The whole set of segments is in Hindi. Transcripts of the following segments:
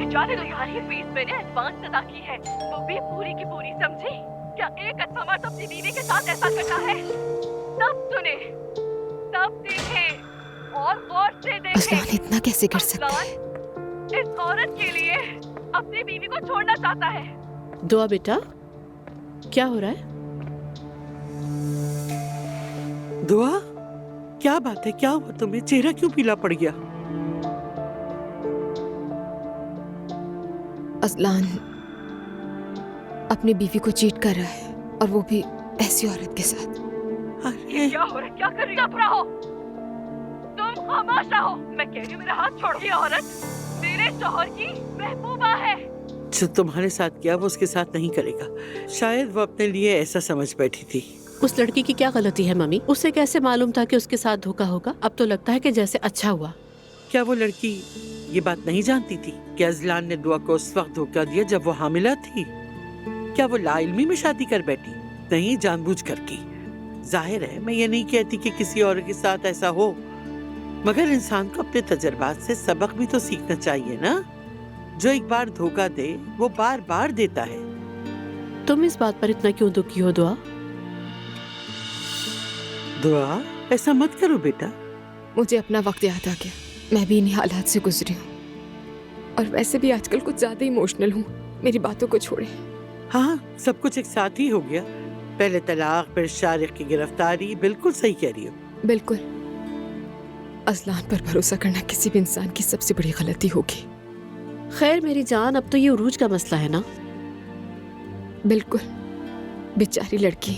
जाने दो यार, ये फीस मैंने एडवांस अदा की है, वो भी पूरी की पूरी, समझी? क्या एक अच्छा मर्द अपनी बीवी के साथ ऐसा करता है? तब सुने, तब देखे और गौर से देखे। अजलान इतना कैसे कर सकता है? इस औरत के लिए अपनी बीवी को छोड़ना चाहता है। दुआ बेटा, क्या हो रहा है? दुआ, क्या बात है? क्या हुआ तुम्हें? चेहरा क्यों पीला पड़ गया? अजलान अपनी बीवी को चीट कर रहा है, और वो भी ऐसी औरत के साथ। अरे क्या हो रहा है? क्या कर रही हो? चुप रहो, तुम खामोश रहो। मैं कह रही हूँ मेरा हाथ छोड़ो। ये औरत मेरे शौहर की महबूबा है। जो तुम्हारे साथ किया वो उसके साथ नहीं करेगा। शायद वो अपने लिए ऐसा समझ बैठी थी। उस लड़की की क्या गलती है मम्मी? उसे कैसे मालूम था कि उसके साथ धोखा होगा? अब तो लगता है कि जैसे अच्छा हुआ। क्या वो लड़की ये बात नहीं जानती थी कि अजलान ने दुआ को उस वक्त धोखा दिया जब वो हामिला थी? क्या वो लाइल्मी में शादी कर बैठी? नहीं, जानबूझ कर की। जाहिर है, मैं ये नहीं कहती कि किसी और के साथ ऐसा हो, मगर इंसान को अपने तजर्बात से सबक भी तो सीखना चाहिए ना। जो एक बार धोखा दे वो बार बार देता है। तुम इस बात पर इतना क्यों दुखी हो दुआ? दुआ, ऐसा मत करो बेटा। मुझे अपना वक्त याद आ गया। मैं भी इन्हीं हालात से गुजरी हूँ, और वैसे भी आजकल कुछ ज्यादा इमोशनल हूँ। मेरी बातों को छोड़े। हाँ, सब कुछ एक साथ ही हो गया। पहले तलाक, फिर शारिक की गिरफ्तारी। बिल्कुल सही कह रही हो। बिल्कुल। अजलान पर भरोसा करना किसी भी इंसान की सबसे बड़ी गलती होगी। खैर मेरी जान, अब तो ये उरूज का मसला है ना। बिल्कुल, बेचारी लड़की।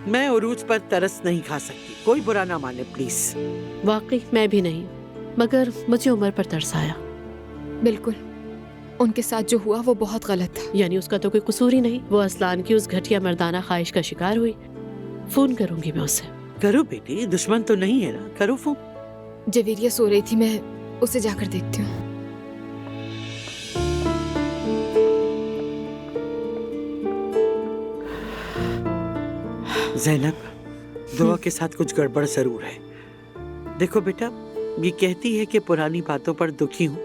मैं उरूज पर तरस नहीं खा सकती। कोई बुरा ना माने प्लीज। वाकई मैं भी नहीं, मगर मुझे उमर पर तरस आया। बिल्कुल, उनके साथ जो हुआ वो बहुत गलत था। यानी उसका तो कोई कसूर ही नहीं। वो असलान की उस घटिया मर्दाना ख्वाहिश का शिकार हुई। फोन करूंगी मैं उसे। करो बेटी, दुश्मन तो नहीं है ना, करो फोन। जवेरिया सो रही थी, मैं उसे जाकर देखती हूँ। ज़ैनब, दुआ के साथ कुछ गड़बड़ जरूर है। देखो बेटा, ये कहती है कि पुरानी बातों पर दुखी हूँ,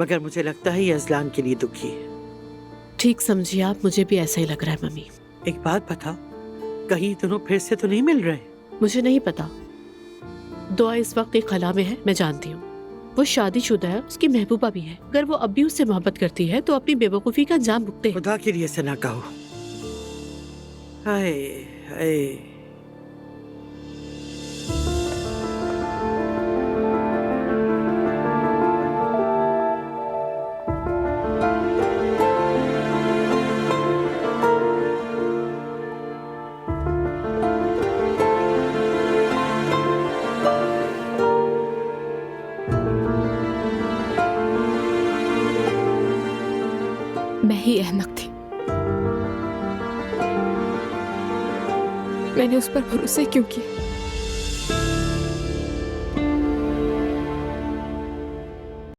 मगर मुझे लगता है ये अजलान के लिए दुखी है। ठीक समझिए आप, मुझे भी ऐसा ही लग रहा है मम्मी। एक बात बताओ, कहीं दोनों फिर से तो नहीं मिल रहे? मुझे नहीं पता। दुआ इस वक्त एक खला में है, मैं जानती हूँ। वो शादीशुदा है, उसकी महबूबा भी है। अगर वो अब भी उससे मोहब्बत करती है तो अपनी बेवकूफ़ी का अंजाम भुगते। खुदा के लिए ऐसा ना कहो। हाय हाय। मैं ही अहमक थी। मैंने उस पर भरोसा क्यों किया?